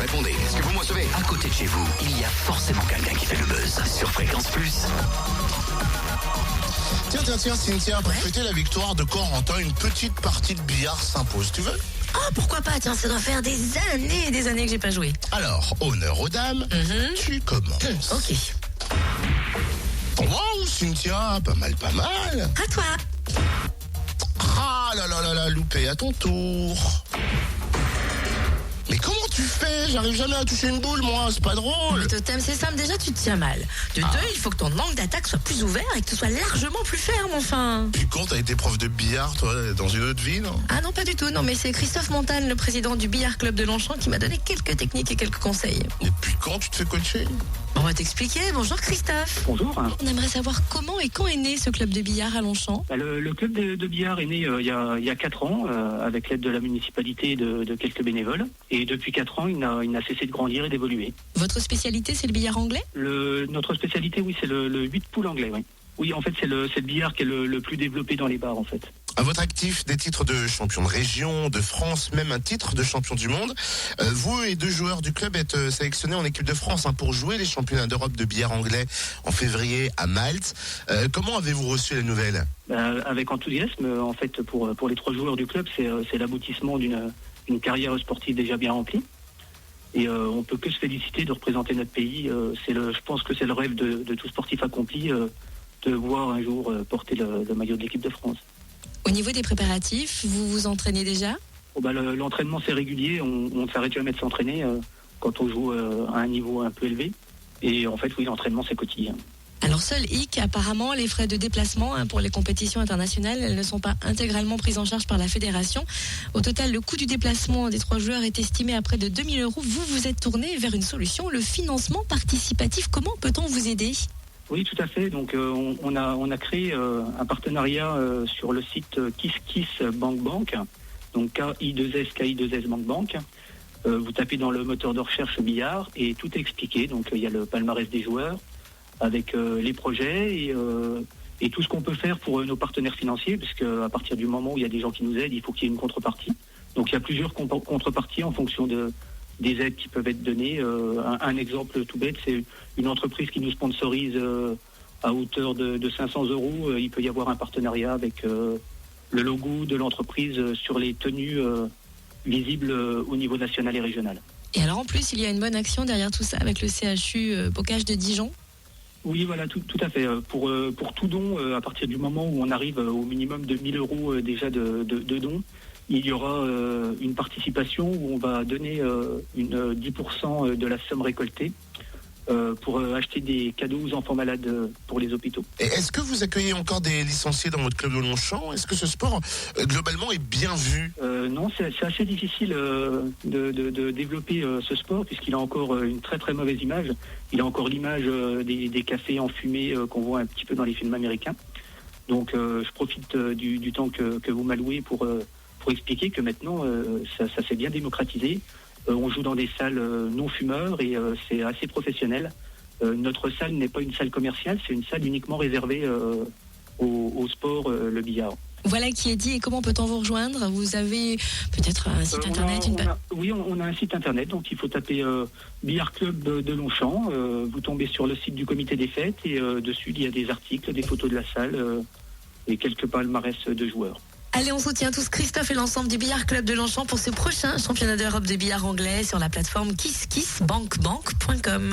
Répondez, est-ce que vous me recevez? À côté de chez vous, il y a forcément quelqu'un qui fait le buzz sur Fréquence Plus. Tiens, Cynthia, pour fêter la victoire de Corentin, une petite partie de billard s'impose, tu veux? Ah, pourquoi pas? Tiens, ça doit faire des années et des années que j'ai pas joué. Alors, honneur aux dames, tu commences. Ok. Wow, Cynthia, pas mal. À toi. Ah là, loupé, à ton tour. Mais comment tu fais? J'arrive jamais à toucher une boule, moi, c'est pas drôle. Le totem, c'est simple, déjà tu te tiens mal. De deux, il faut que ton angle d'attaque soit plus ouvert et que tu sois largement plus ferme, enfin. Puis quand t'as été prof de billard, toi, dans une autre vie, non? Ah non, pas du tout, non, mais c'est Christophe Montagne, le président du Billard Club de Longchamp, qui m'a donné quelques techniques et quelques conseils. Et puis quand tu te fais coacher? On va t'expliquer. Bonjour Christophe. Bonjour. On aimerait savoir comment et quand est né ce club de billard à Longchamp. Le club de billard est né il y a 4 ans avec l'aide de la municipalité et de quelques bénévoles. Et depuis 4 ans, il n'a cessé de grandir et d'évoluer. Votre spécialité, c'est le billard anglais? Notre spécialité, oui, c'est le 8 poules anglais. Oui. Oui, en fait, c'est le billard qui est le plus développé dans les bars, en fait. À votre actif, des titres de champion de région, de France, même un titre de champion du monde. Vous et 2 joueurs du club êtes sélectionnés en équipe de France pour jouer les championnats d'Europe de billard anglais en février à Malte. Comment avez-vous reçu la nouvelle? Avec enthousiasme, en fait, pour les 3 joueurs du club, c'est l'aboutissement d'une carrière sportive déjà bien remplie. Et on peut que se féliciter de représenter notre pays. Je pense que c'est le rêve de tout sportif accompli de voir un jour porter le maillot de l'équipe de France. Au niveau des préparatifs, vous vous entraînez déjà? L'entraînement c'est régulier, on ne s'arrête jamais de s'entraîner quand on joue à un niveau un peu élevé. Et en fait, oui, l'entraînement c'est quotidien. Alors seul hic, apparemment, les frais de déplacement pour les compétitions internationales, elles ne sont pas intégralement prises en charge par la fédération. Au total, le coût du déplacement des 3 joueurs est estimé à près de 2 000 €. Vous vous êtes tourné vers une solution, le financement participatif. Comment peut-on vous aider? Oui, tout à fait. Donc, on a créé un partenariat sur le site KissKissBankBank, donc KI2S Bank. Vous tapez dans le moteur de recherche billard et tout est expliqué. Donc, il y a le palmarès des joueurs avec les projets et tout ce qu'on peut faire pour nos partenaires financiers, puisque à partir du moment où il y a des gens qui nous aident, il faut qu'il y ait une contrepartie. Donc, il y a plusieurs contreparties en fonction des aides qui peuvent être données. Un exemple tout bête, c'est une entreprise qui nous sponsorise à hauteur de 500 €. Il peut y avoir un partenariat avec le logo de l'entreprise sur les tenues visibles au niveau national et régional. Et alors en plus, il y a une bonne action derrière tout ça avec le CHU Bocage de Dijon. Oui, voilà, tout à fait. Pour tout don, à partir du moment où on arrive au minimum de 1 000 € déjà de dons, il y aura une participation où on va donner 10% de la somme récoltée pour acheter des cadeaux aux enfants malades pour les hôpitaux. Et est-ce que vous accueillez encore des licenciés dans votre club de Longchamp? Est-ce que ce sport, globalement, est bien vu? Non, c'est assez difficile de développer ce sport puisqu'il a encore une très très mauvaise image. Il a encore l'image des cafés enfumés qu'on voit un petit peu dans les films américains. Donc je profite du temps que vous m'allouez pour expliquer que maintenant, ça s'est bien démocratisé. On joue dans des salles non fumeurs et c'est assez professionnel. Notre salle n'est pas une salle commerciale, c'est une salle uniquement réservée au sport, le billard. Voilà qui est dit. Et comment peut-on vous rejoindre? Vous avez peut-être un site internet? Oui, on a un site internet, donc il faut taper Billard Club de Longchamp. Vous tombez sur le site du comité des fêtes et dessus il y a des articles, des photos de la salle et quelques palmarès de joueurs. Allez, on soutient tous Christophe et l'ensemble du Billard Club de Longchamp pour ce prochain championnat d'Europe de billard anglais sur la plateforme KissKissBankBank.com.